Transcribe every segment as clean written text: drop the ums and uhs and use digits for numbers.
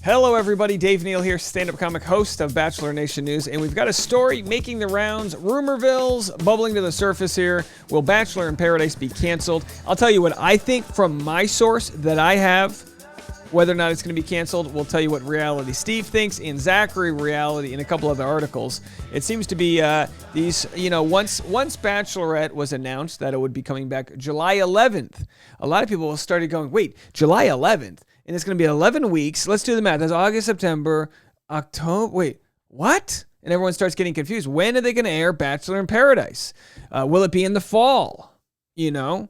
Hello, everybody. Dave Neal here, stand-up comic host of Bachelor Nation News, and we've got a story making the rounds. Rumorville's bubbling to the surface here. Will Bachelor in Paradise be canceled? I'll tell you what I think from my source that I have. Whether or not it's going to be canceled, we'll tell you what Reality Steve thinks, and Zachary Reality in a couple other articles. It seems to be once Bachelorette was announced that it would be coming back July 11th, a lot of people started going, wait, July 11th? And it's going to be 11 weeks. Let's do the math. That's August, September, October. Wait, what? And everyone starts getting confused. When are they going to air Bachelor in Paradise? Will it be in the fall? Or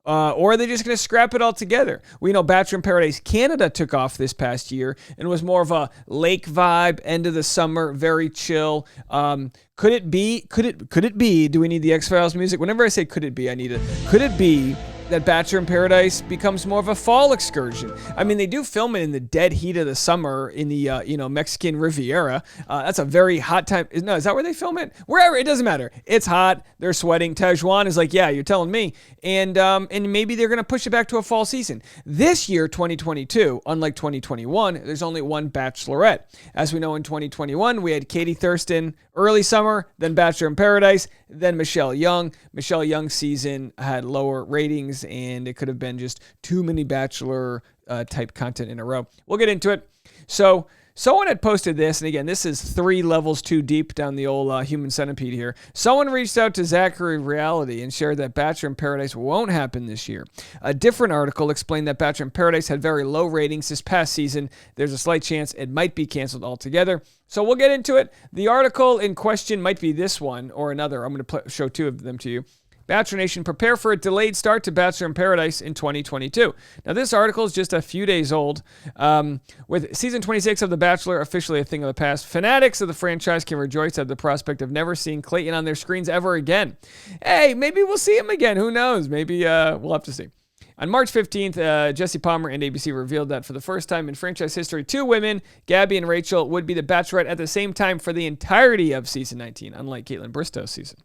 are they just going to scrap it all together? We know Bachelor in Paradise Canada took off this past year and was more of a lake vibe, end of the summer, very chill. Could it be? Do we need the X-Files music? Whenever I say could it be, I need it. Could it be that Bachelor in Paradise becomes more of a fall excursion? I mean, they do film it in the dead heat of the summer in the Mexican Riviera. That's a very hot time. No, is that where they film it? Wherever, it doesn't matter. It's hot. They're sweating. Tajuan is like, yeah, you're telling me. And maybe they're gonna push it back to a fall season. This year, 2022, unlike 2021, there's only one Bachelorette. As we know, in 2021, we had Katie Thurston early summer, then Bachelor in Paradise, then Michelle Young. Michelle Young's season had lower ratings, and it could have been just too many Bachelor type content in a row. We'll get into it. So someone had posted this, and again, this is 3 levels too deep down the old human centipede here. Someone reached out to Zachary Reality and shared that Bachelor in Paradise won't happen this year. A different article explained that Bachelor in Paradise had very low ratings this past season. There's a slight chance it might be canceled altogether. So we'll get into it. The article in question might be this one or another. I'm going to show 2 of them to you. Bachelor Nation, prepare for a delayed start to Bachelor in Paradise in 2022. Now, this article is just a few days old. With season 26 of The Bachelor officially a thing of the past, fanatics of the franchise can rejoice at the prospect of never seeing Clayton on their screens ever again. Hey, maybe we'll see him again. Who knows? Maybe we'll have to see. On March 15th, Jesse Palmer and ABC revealed that for the first time in franchise history, 2 women, Gabby and Rachel, would be the Bachelorette at the same time for the entirety of season 19, unlike Caitlin Bristow's season.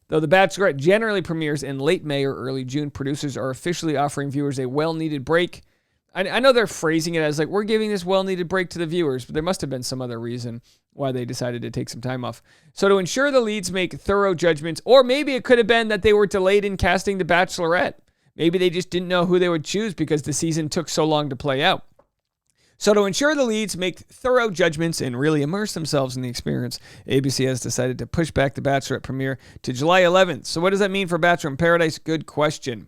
Though The Bachelorette generally premieres in late May or early June, producers are officially offering viewers a well-needed break. I know they're phrasing it as like, we're giving this well-needed break to the viewers, but there must have been some other reason why they decided to take some time off. So to ensure the leads make thorough judgments, or maybe it could have been that they were delayed in casting The Bachelorette. Maybe they just didn't know who they would choose because the season took so long to play out. So to ensure the leads make thorough judgments and really immerse themselves in the experience, ABC has decided to push back the Bachelorette premiere to July 11th. So what does that mean for Bachelor in Paradise? Good question.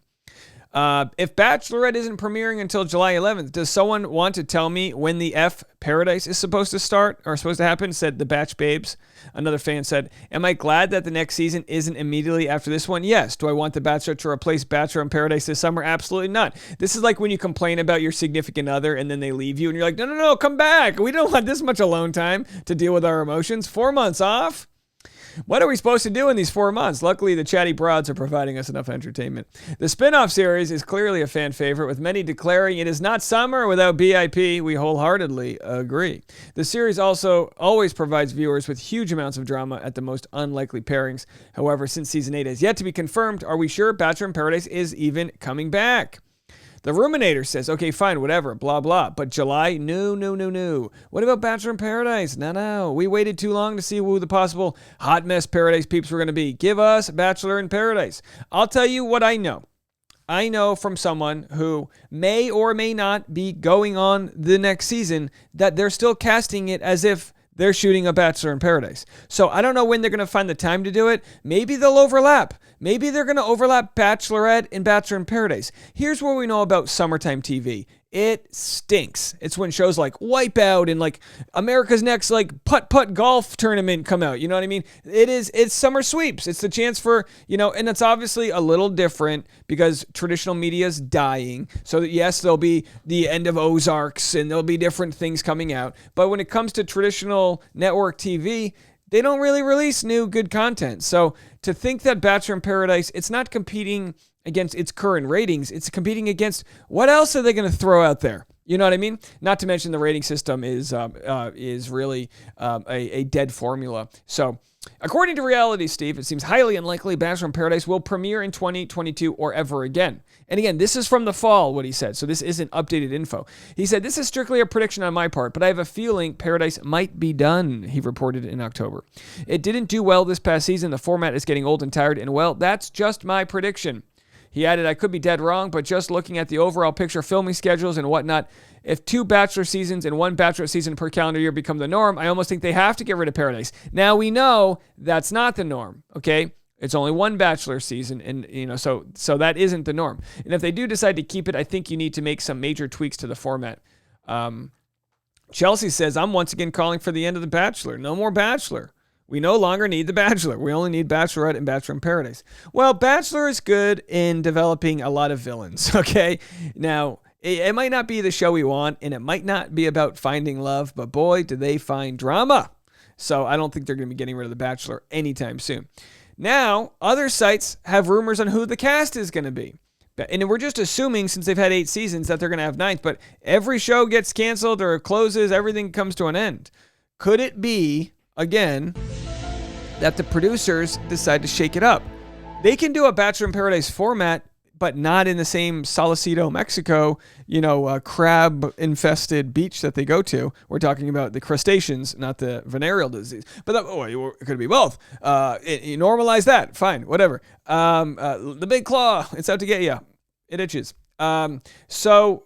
If Bachelorette isn't premiering until July 11th, does someone want to tell me when the Paradise is supposed to start or supposed to happen? Said the Batch Babes. Another fan said, am I glad that the next season isn't immediately after this one? Yes. Do I want The Bachelor to replace Bachelor in Paradise this summer? Absolutely not. This is like when you complain about your significant other and then they leave you and you're like, no, come back. We don't want this much alone time to deal with our emotions. 4 months off? What are we supposed to do in these 4 months? Luckily, the chatty broads are providing us enough entertainment. The spin-off series is clearly a fan favorite, with many declaring it is not summer without BIP. We wholeheartedly agree. The series also always provides viewers with huge amounts of drama at the most unlikely pairings. However, since season 8 has yet to be confirmed, are we sure Bachelor in Paradise is even coming back? The Ruminator says, okay, fine, whatever, blah, blah. But July? No. What about Bachelor in Paradise? No. We waited too long to see who the possible hot mess Paradise peeps were going to be. Give us Bachelor in Paradise. I'll tell you what I know. I know from someone who may or may not be going on the next season that they're still casting it as if they're shooting a Bachelor in Paradise. So I don't know when they're going to find the time to do it. Maybe they'll overlap. Maybe they're going to overlap Bachelorette and Bachelor in Paradise. Here's what we know about summertime TV. It stinks. It's when shows like Wipeout and like America's Next like putt-putt golf tournament come out. You know what I mean? It's summer sweeps. It's the chance for, and it's obviously a little different because traditional media is dying. So that yes, there'll be the end of Ozarks and there'll be different things coming out. But when it comes to traditional network TV, they don't really release new good content. So to think that Bachelor in Paradise, it's not competing against its current ratings, it's competing against what else are they going to throw out there? You know what I mean? Not to mention the rating system is really a dead formula. So, according to reality, Steve, it seems highly unlikely Bachelor in Paradise will premiere in 2022 or ever again. And again, this is from the fall, what he said, so this isn't updated info. He said, this is strictly a prediction on my part, but I have a feeling Paradise might be done, he reported in October. It didn't do well this past season. The format is getting old and tired, and well, that's just my prediction. He added, I could be dead wrong, but just looking at the overall picture, filming schedules and whatnot, if 2 Bachelor seasons and 1 Bachelorette season per calendar year become the norm, I almost think they have to get rid of Paradise. Now we know that's not the norm, okay? It's only 1 Bachelor season, and so that isn't the norm. And if they do decide to keep it, I think you need to make some major tweaks to the format. Chelsea says, I'm once again calling for the end of The Bachelor. No more Bachelor. We no longer need The Bachelor. We only need Bachelorette and Bachelor in Paradise. Well, Bachelor is good in developing a lot of villains, okay? Now, it might not be the show we want, and it might not be about finding love, but boy, do they find drama. So I don't think they're going to be getting rid of The Bachelor anytime soon. Now, other sites have rumors on who the cast is going to be. And we're just assuming, since they've had 8 seasons, that they're going to have 9th, but every show gets canceled or closes, everything comes to an end. Could it be, again, that the producers decide to shake it up? They can do a Bachelor in Paradise format, but not in the same Sausalito, Mexico, crab-infested beach that they go to. We're talking about the crustaceans, not the venereal disease. But it could be both. You normalize that. Fine, whatever. The big claw, it's out to get you. It itches. So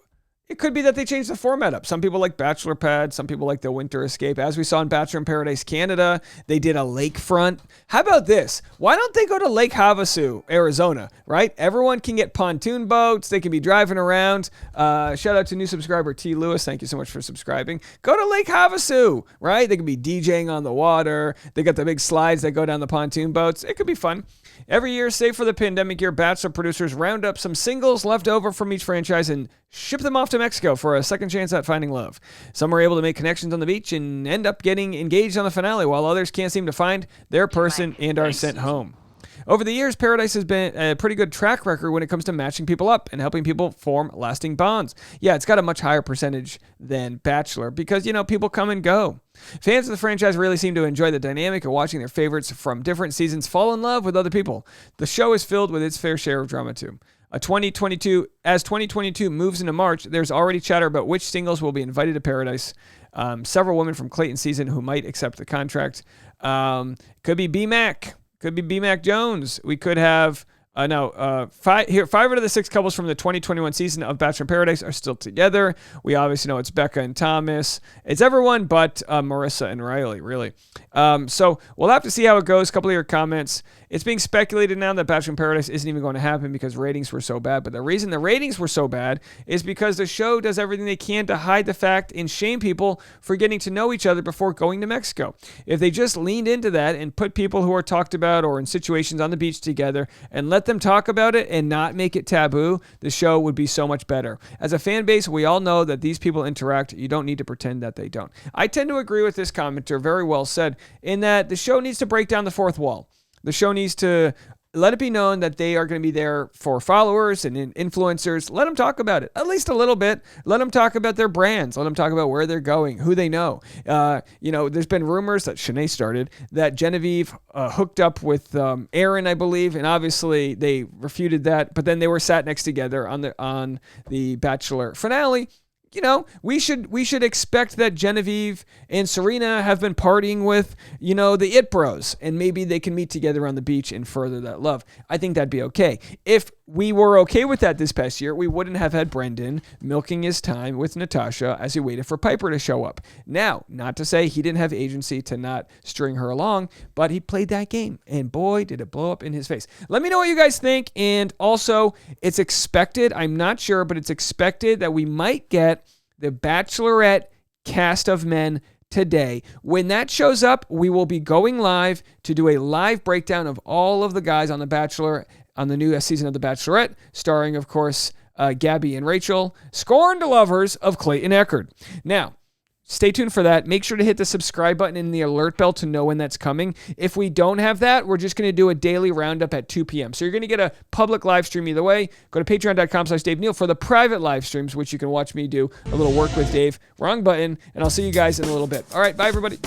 it could be that they change the format up. Some people like Bachelor Pad. Some people like the Winter Escape. As we saw in Bachelor in Paradise Canada, they did a lakefront. How about this? Why don't they go to Lake Havasu, Arizona, right? Everyone can get pontoon boats. They can be driving around. Shout out to new subscriber T. Lewis. Thank you so much for subscribing. Go to Lake Havasu, right? They can be DJing on the water. They got the big slides that go down the pontoon boats. It could be fun. Every year, save for the pandemic year, Bachelor producers round up some singles left over from each franchise and ship them off to Mexico for a second chance at finding love. Some are able to make connections on the beach and end up getting engaged on the finale, while others can't seem to find their person and are sent home. Over the years, Paradise has been a pretty good track record when it comes to matching people up and helping people form lasting bonds. Yeah, it's got a much higher percentage than Bachelor because, people come and go. Fans of the franchise really seem to enjoy the dynamic of watching their favorites from different seasons fall in love with other people. The show is filled with its fair share of drama, too. As 2022 moves into March, there's already chatter about which singles will be invited to Paradise. Several women from Clayton season who might accept the contract. Could be B-Mac. Could be B-Mac Jones. We could have, 5 out of the 6 couples from the 2021 season of Bachelor in Paradise are still together. We obviously know it's Becca and Thomas. It's everyone but Marissa and Riley, really. So we'll have to see how it goes. A couple of your comments. It's being speculated now that Bachelor in Paradise isn't even going to happen because ratings were so bad. But the reason the ratings were so bad is because the show does everything they can to hide the fact and shame people for getting to know each other before going to Mexico. If they just leaned into that and put people who are talked about or in situations on the beach together and let them talk about it and not make it taboo, the show would be so much better. As a fan base, we all know that these people interact. You don't need to pretend that they don't. I tend to agree with this commenter, very well said, in that the show needs to break down the fourth wall. The show needs to let it be known that they are going to be there for followers and influencers. Let them talk about it, at least a little bit. Let them talk about their brands. Let them talk about where they're going, who they know. There's been rumors that Shanae started that Genevieve hooked up with Aaron, I believe, and obviously they refuted that. But then they were sat next together on the Bachelor finale. We should expect that Genevieve and Serena have been partying with, the It Bros, and maybe they can meet together on the beach and further that love. I think that'd be okay. If we were okay with that this past year, we wouldn't have had Brendan milking his time with Natasha as he waited for Piper to show up. Now, not to say he didn't have agency to not string her along, but he played that game, and boy, did it blow up in his face. Let me know what you guys think, and also, it's expected, I'm not sure, but it's expected that we might get the Bachelorette cast of men today. When that shows up, we will be going live to do a live breakdown of all of the guys on The Bachelor on the new season of The Bachelorette, starring, of course, Gabby and Rachel, scorned lovers of Clayton Echard. Now, stay tuned for that. Make sure to hit the subscribe button and the alert bell to know when that's coming. If we don't have that, we're just going to do a daily roundup at 2 p.m. So you're going to get a public live stream either way. Go to patreon.com/Dave Neal for the private live streams, which you can watch me do a little work with Dave. Wrong button, and I'll see you guys in a little bit. All right, bye, everybody.